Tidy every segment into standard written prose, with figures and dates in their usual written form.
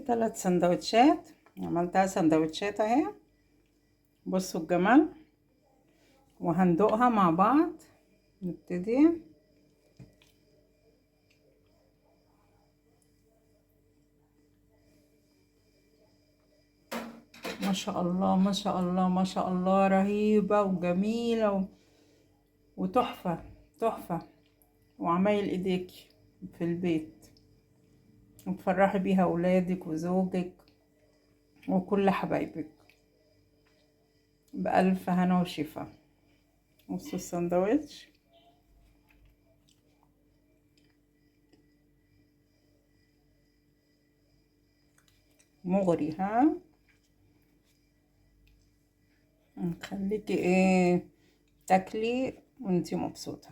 3 سندوتشات. عملتها سندوتشات اهي، بصوا الجمال. وهندوقها مع بعض. نبتدي. ما شاء الله ما شاء الله ما شاء الله، رهيبة وجميلة وتحفة تحفة. وعمايل ايديك في البيت، وتفرحي بيها اولادك وزوجك وكل حبايبك بألف هنا وشفا. بصوا السندوتش مغري، ها؟ نخليكي ايه تاكلي وانتي مبسوطة،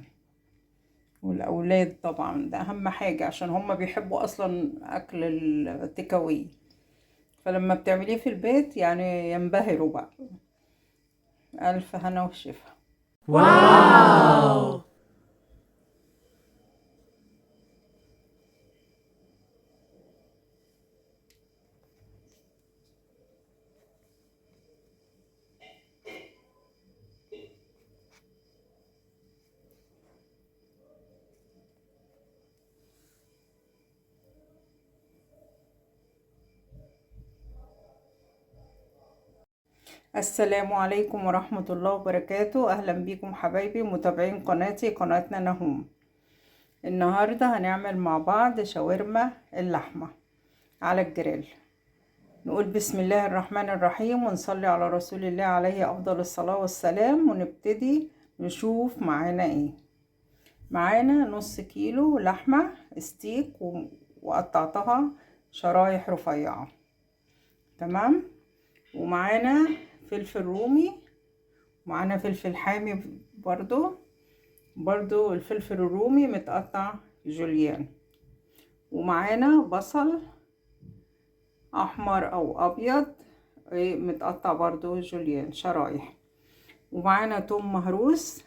والاولاد طبعا ده اهم حاجة، عشان هما بيحبوا اصلا اكل التيكاوي، فلما بتعمليه في البيت يعني ينبهروا بقى. الف هنا وشفا. واو. السلام عليكم ورحمة الله وبركاته. اهلا بيكم حبايبي متابعين قناتي، قناتنا نهوم. النهاردة هنعمل مع بعض شاورما اللحمة على الجريل. نقول بسم الله الرحمن الرحيم ونصلي على رسول الله عليه افضل الصلاة والسلام، ونبتدي نشوف معانا ايه. معانا نص كيلو لحمة ستيك وقطعتها شرايح رفيعة، تمام. ومعانا فلفل رومي، ومعانا فلفل حامي برضو الفلفل الرومي متقطع جوليان. ومعانا بصل احمر او ابيض متقطع برضو جوليان شرايح. ومعانا توم مهروس،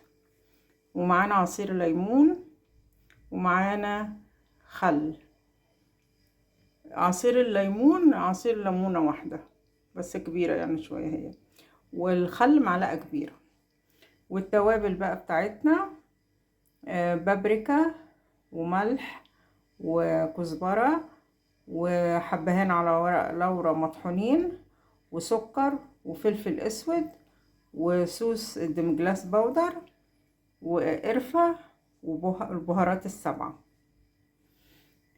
ومعانا عصير ليمون، ومعانا خل. عصير الليمون عصير ليمونة واحدة بس كبيرة يعني شوية هي، والخل معلقة كبيرة. والتوابل بقى بتاعتنا بابريكا وملح وكزبرة وحبهان على ورق لورا مطحونين، وسكر وفلفل اسود وصوص الدمجلاس باودر وقرفة والبهارات السبعة.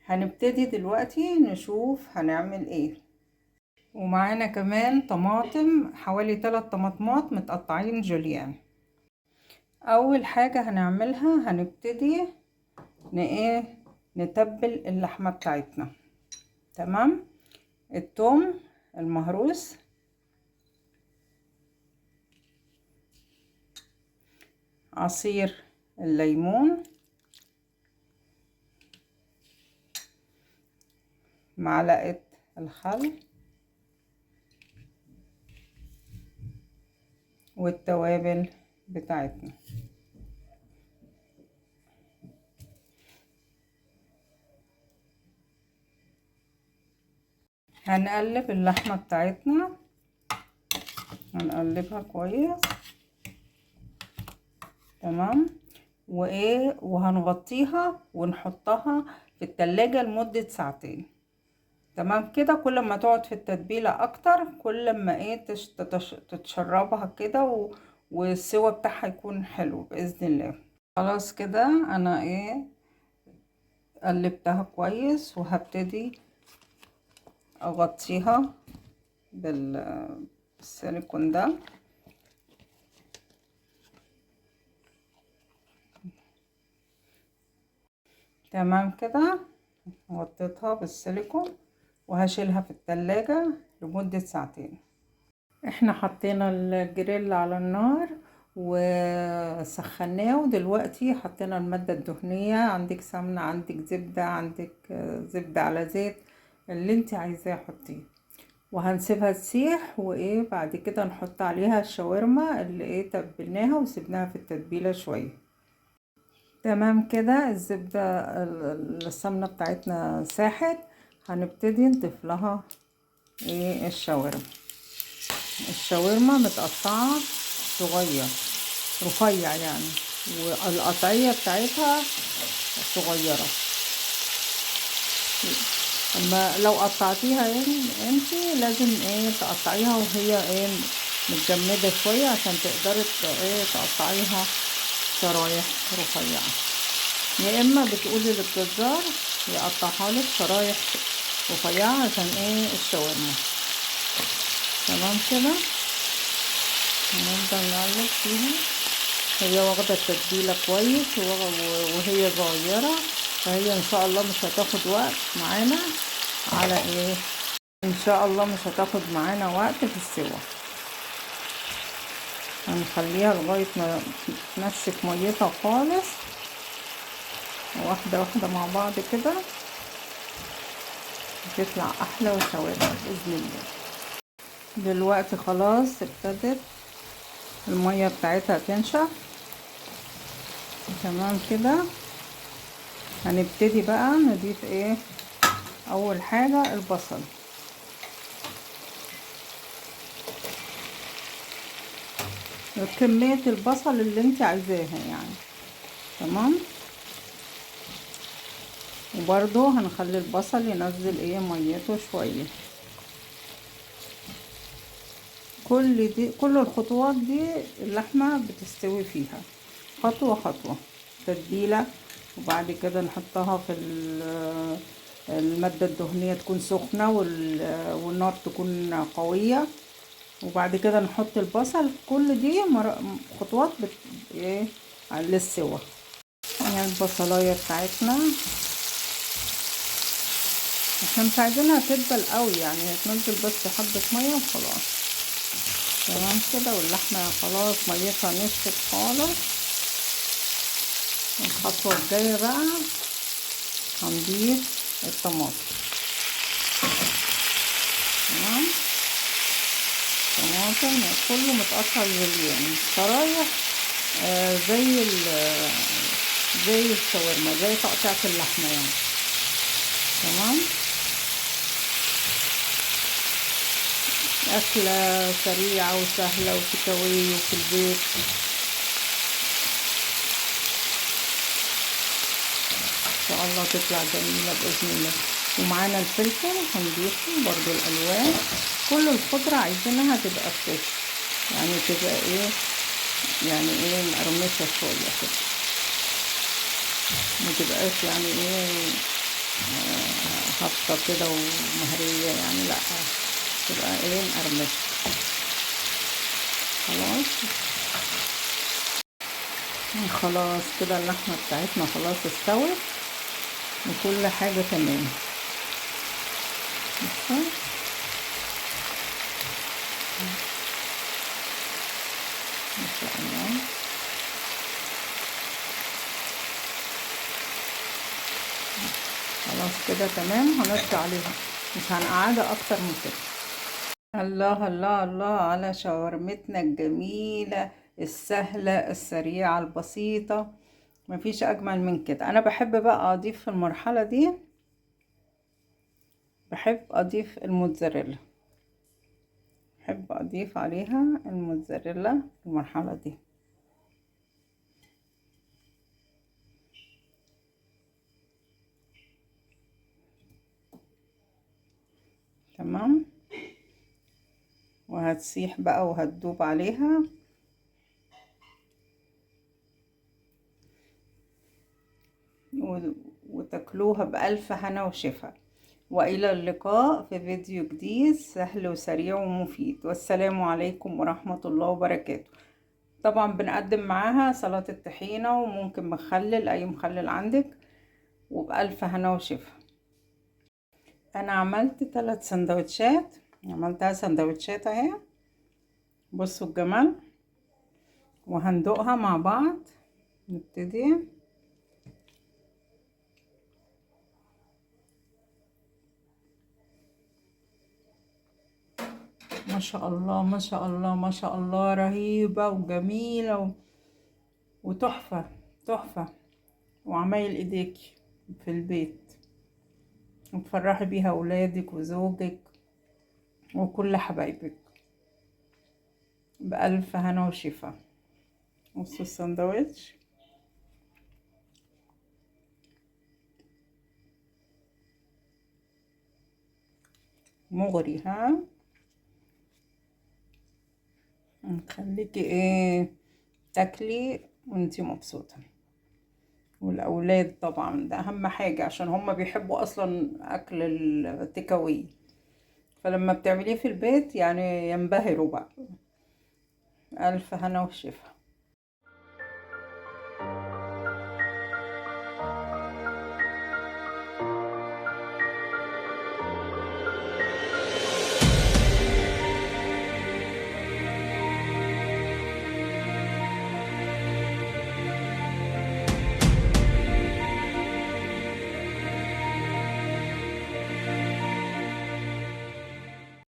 هنبتدي دلوقتي نشوف هنعمل ايه. ومعانا كمان طماطم، حوالي 3 طماطمات متقطعين جوليان. اول حاجة هنعملها هنبتدي ايه نتبل اللحمة بتاعتنا، تمام. الثوم المهروس، عصير الليمون، معلقة الخل، والتوابل بتاعتنا. هنقلب اللحمة بتاعتنا، هنقلبها كويس، تمام. وهنغطيها ونحطها في التلاجة لمدة ساعتين، تمام كده. كل ما تقعد في التتبيلة اكتر كل ما تتشربها كده والسوا بتاعها يكون حلو بإذن الله. خلاص كده انا قلبتها كويس، وهبتدي اغطيها بالسيليكون ده، تمام كده. غطيتها بالسيليكون وهشيلها في التلاجة لمدة ساعتين. احنا حطينا الجريل على النار وسخناه، ودلوقتي حطينا المادة الدهنية. عندك سمنة، عندك زبدة، عندك زبدة على زيت، اللي انت عايزاه حطيه. وهنسيبها تسيح، بعد كده نحط عليها الشاورما اللي تبلناها وسيبناها في التتبيلة شوية، تمام كده. الزبدة السمنة بتاعتنا ساحت، هنبتدي نضيف لها ايه الشاورما متقطعة صغير رفيع يعني، والقطعية بتاعتها صغيرة. اما لو قطعتيها انتي لازم ايه تقطعيها وهي ايه متجمدة شوية عشان تقدري ايه تقطعيها شرايح رفيعة، يا اما بتقولي للجزار يقطعها لك شرايح رفيعة عشان ايه الشاورما. تمام كده، هنفضل نقلب فيها، هي واخدة التتبيلة كويس وهي صغيرة، فهي ان شاء الله مش هتاخد وقت معانا على ايه، ان شاء الله مش هتاخد معانا وقت في السوا. هنخليها لغاية ما تنشف ميتها خالص، واحدة واحدة مع بعض كده تطلع احلى وشاورما باذن الله. دلوقتي خلاص ابتدت المية بتاعتها تنشف. تمام كده، هنبتدي بقى نضيف ايه، اول حاجة البصل. كمية البصل اللي انت عايزاها يعني. تمام، وبرضو هنخلي البصل ينزل ايه ميته شوية. كل الخطوات دي اللحمة بتستوي فيها خطوة خطوة. تتبيلة، وبعد كده نحطها في المادة الدهنية تكون سخنة والنار تكون قوية، وبعد كده نحط البصل. كل دي خطوات ايه للسوا. يعني البصلاية بتاعتنا احنا مش عايزينها تدبل قوي، يعني هتنزل بس حبة مية وخلاص. تمام كده، واللحمة خلاص ميتها نشفت خالص. الخطوة الجاية بقى هنضيف الطماطم. تمام، طماطم كله متقطع جوليان شرايح، زي الشاورما، زي تقطيعة اللحمة يعني. تمام، أكلة سريعة وسهلة وتكاوي وفي البيت. إن شاء الله تطلع جميلة بإذن الله. ومعانا الفلفل هنضيفه برضو، الألوان. كل الخضرة عايزينها تبقى فريش، يعني تبقى ايه، يعني ايه مقرمشة شوية كده، متبقاش يعني ايه هابطة كده ومهرية يعني، لا تبقى ايه مقرمشة. خلاص كده اللحمة بتاعتنا خلاص استوت وكل حاجة تمام. ما شاء الله. خلاص كده تمام، هنرجع عليها، مش هنقعدها اكتر من كده. الله الله الله على شاورمتنا الجميلة السهلة السريعة البسيطة، مفيش اجمل من كده. انا بحب بقى اضيف في المرحلة دي، بحب اضيف الموتزاريلا، بحب اضيف عليها الموتزاريلا في المرحلة دي. تمام، وهتسيح بقى وهتدوب عليها. وتاكلوها بألف هنا وشفا. وإلى اللقاء في فيديو جديد سهل وسريع ومفيد، والسلام عليكم ورحمة الله وبركاته. طبعا بنقدم معاها سلطة الطحينة، وممكن مخلل، أي مخلل عندك، وبألف هنا وشفا. أنا عملت 3 سندوتشات، عملتها سندوتشات اهي، بصوا الجمال. وهندوقها مع بعض، نبتدي. ما شاء الله ما شاء الله ما شاء الله، رهيبة وجميلة وتحفة تحفة، وعمايل ايديك في البيت. وتفرحي بيها ولادك وزوجك وكل حبايبك. بألف هنا وشفا. بصوا السندوتش مغري، ها؟ نخليكي ايه تاكلي وانتي مبسوطة. والأولاد طبعا ده أهم حاجة، عشان هما بيحبوا أصلا أكل التيك أواي، فلما بتعمليه في البيت يعني ينبهروا بقى. ألف هنا وشفا.